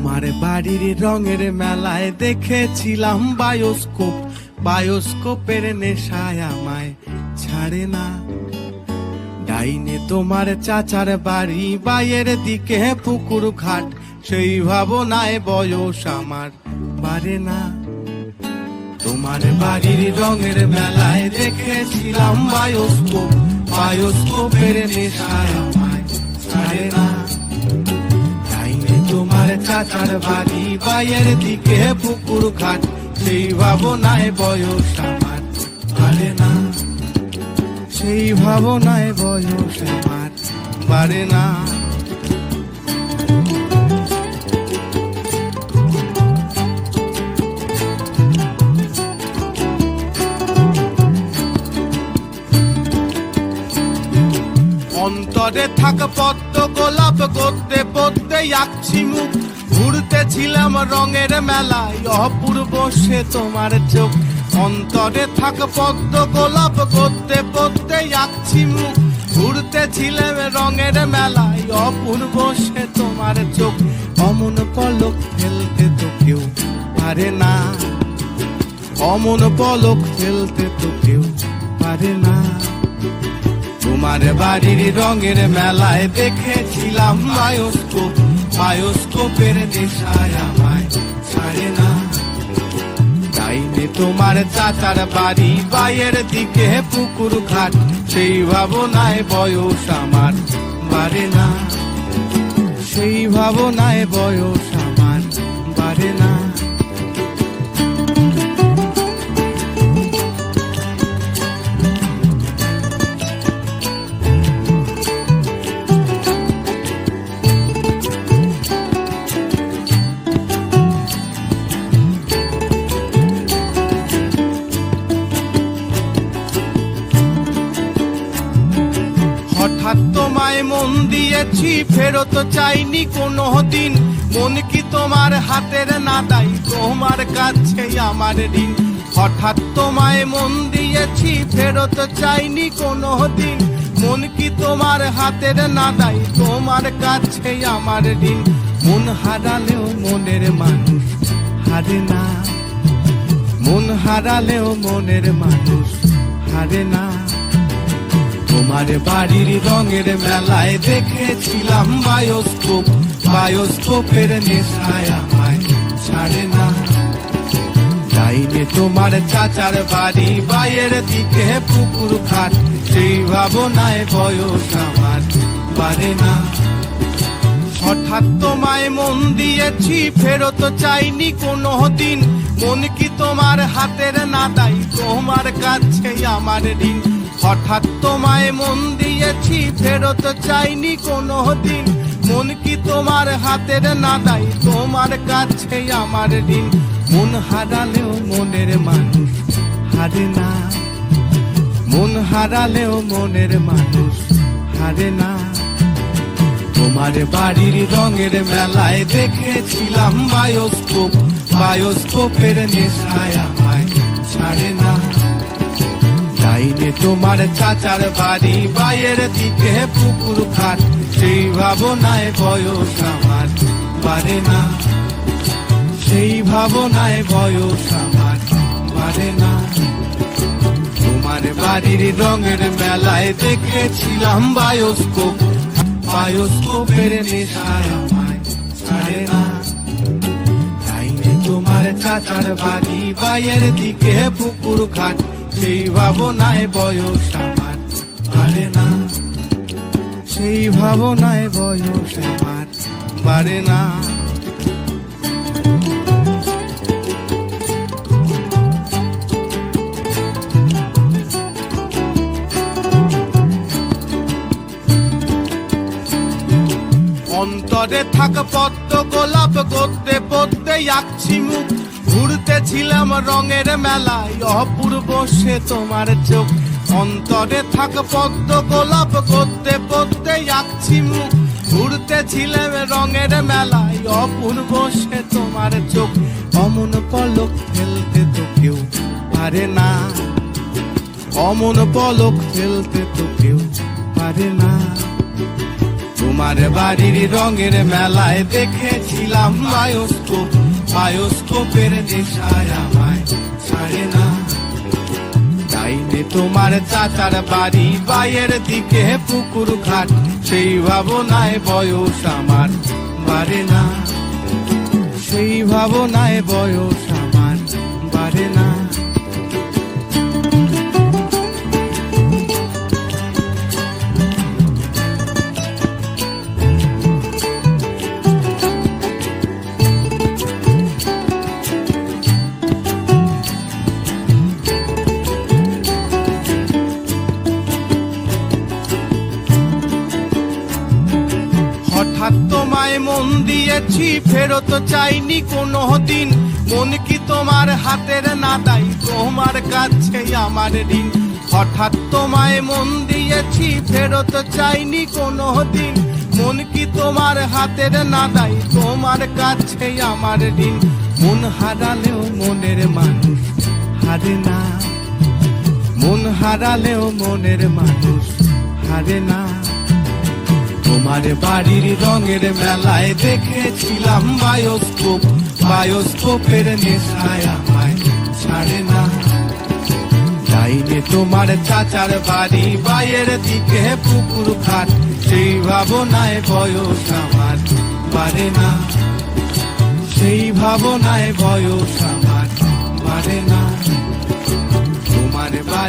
তোমার বাড়ির রঙের মেলায় দেখেছিলাম বায়োস্কোপ, বায়োস্কোপের নেশায় আমায় ছাড়ে না। ডাইনে তোমার চাচার বাড়ি, বাইয়ের দিকে পুকুর ঘাট, সেই ভাবনায় বয়স আমার বাড়ে না। তোমার বাড়ির রঙের মেলায় দেখেছিলাম বায়োস্কোপ, বায়োস্কোপের নেশায় আমায় ছাড়ে না। ডাইনে তোমার চাচার বাড়ি, বাইয়ের দিকে পুকুর ঘাট, সেই ভাবনায় বয়স আমার বাড়ে না। সেই ভাবনায় বয়স আমার বাড়ে না। অন্তরে থাক পদ্ম গোলাপ, গদ্যে পদ্মে আঁকছি মুখ, ঘুরতেছিলাম রঙের মেলায় অপূর্ব সে তোমার চোখ। অন্তরে থাক পদ্ম গোলাপ, গদ্যে পদ্মে আঁকছি মুখ, ঘুরতেছিলাম রঙের মেলায় অপূর্ব সে তোমার চোখ। অমন পলক ফেলতে তো কেউ পারে না, অমন পলক ফেলতে তো কেউ পারে না। তোমার বাড়ির রঙের মেলায় দেখেছিলাম বায়োস্কোপ, বায়োস্কোপের নেশায় আমায় ছাড়ে না। ডাইনে তোমার চাচার বাড়ি, বাইয়ের দিকে পুকুর ঘাট, সেই ভাবনায় বয়স আমার বাড়ে না। সেই ভাবনায় বয়স আমার বাড়ে না। হঠাৎ তোমায় মন দিয়েছি, ফেরত চাইনি কোনো দিন, মন কি তোমার হাতের নাদাই, তোমার কাছে আমার ঋণ। হঠাৎ তোমায় মন দিয়েছি, ফেরত চাইনি কোনো দিন, মন কি তোমার হাতের নাদাই, তোমার কাছে আমার ঋণ। মন হারালেও মনের মানুষ হারে না, মন হারালেও মনের মানুষ হারে না। তোমার বাড়ির রঙের মেলায় দেখেছিলাম বায়োস্কোপ, বায়োস্কোপের নেশায় আমায় ছাড়ে না। ডাইনে তোমার চাচার বাড়ি, বাইয়ের দিকে পুকুর ঘাট, সেই ভাবনায় বয়স আমার বাড়ে না। হঠাৎ তোমায় মন দিয়েছি, ফেরত চাইনি কোনো দিন, মন কি তোমার হাতের নাদাই, তোমার কাছে আমার ঋণ। হঠাৎ তোমায় মন দিয়েছি, ফেরত চাইনি কোনো দিন, মন কি তোমার হাতের নাদাই, তোমার কাছে আমার ঋণ। মন হারালেও মনের মানুষ হারে না, মন হারালেও মনের মানুষ হারে না। তোমার বাড়ির রঙের মেলায় দেখেছিলাম বায়োস্কোপ, বায়োস্কোপের নেশায় আমায় ছাড়ে না। ডাইনে তোমার চাচার বাড়ি, বাইয়ের দিকে পুকুর ঘাট, সেই ভাবনায় বয়স আমার বাড়ে না। সেই ভাবনায় বয়স আমার বাড়ে না। তোমার বাড়ির রঙের মেলায় দেখেছিলাম বায়োস্কোপ, বায়োস্কোপের নেশায় আমায় ছাড়ে না। ডাইনে তোমার চাচার বাড়ি, বাইয়ের দিকে পুকুর ঘাট, সেই ভাবনায় বয়স আমার বাড়ে না। সেই ভাবনায় বয়স আমার বাড়ে না। অন্তরে থাক পদ্ম গোলাপ, গদ্যে পদ্মে আঁকছি মুখ, ঘুরতেছিলাম রঙের মেলায় অপূর্ব সে তোমার চোখ। অন্তরে থাক পদ্ম গোলাপ, গদ্যে পদ্মে আঁকছি মুখ, ঘুরতেছিলাম রঙের মেলায় অপূর্ব সে তোমার চোখ। অমন পলক ফেলতে তো কেউ পারে না, অমন পলক ফেলতে তো কেউ পারে না। তোমার বাড়ির রঙের মেলায় দেখেছিলাম বায়োস্কোপ, বায়োস্কোপের নেশায় আমায় ছাড়ে না। ডাইনে তোমার চাচার বাড়ি, বাইয়ের দিকে পুকুর ঘাট, সেই ভাবনায় বয়স আমার বাড়ে না, সেই ভাবনায় বয়স আমার বাড়ে না। হঠাৎ তোমায় মন দিয়েছি, ফেরত চাইনি কোনো দিন, মন কি তোমার হাতের নাদাই, তোমার কাছে আমার ঋণ। হঠাৎ তোমায় মন দিয়েছি, ফেরত চাইনি কোনো দিন, মন কি তোমার হাতের নাদাই, তোমার কাছে আমার ঋণ। মন হারালেও মনের মানুষ হারে না, মন হারালেও মনের মানুষ হারে না। তোমার বাড়ির রঙের মেলায় দেখেছিলাম বায়োস্কোপ, বায়োস্কোপের নেশায় আমায় ছাড়ে না। ডাইনে তোমার চাচার বাড়ি, বাইয়ের দিকে পুকুর ঘাট, সেই ভাবনায় বয়স আমার বাড়ে না, সেই ভাবনায় বয়স আমার বাড়ে না। তোমার বাড়ি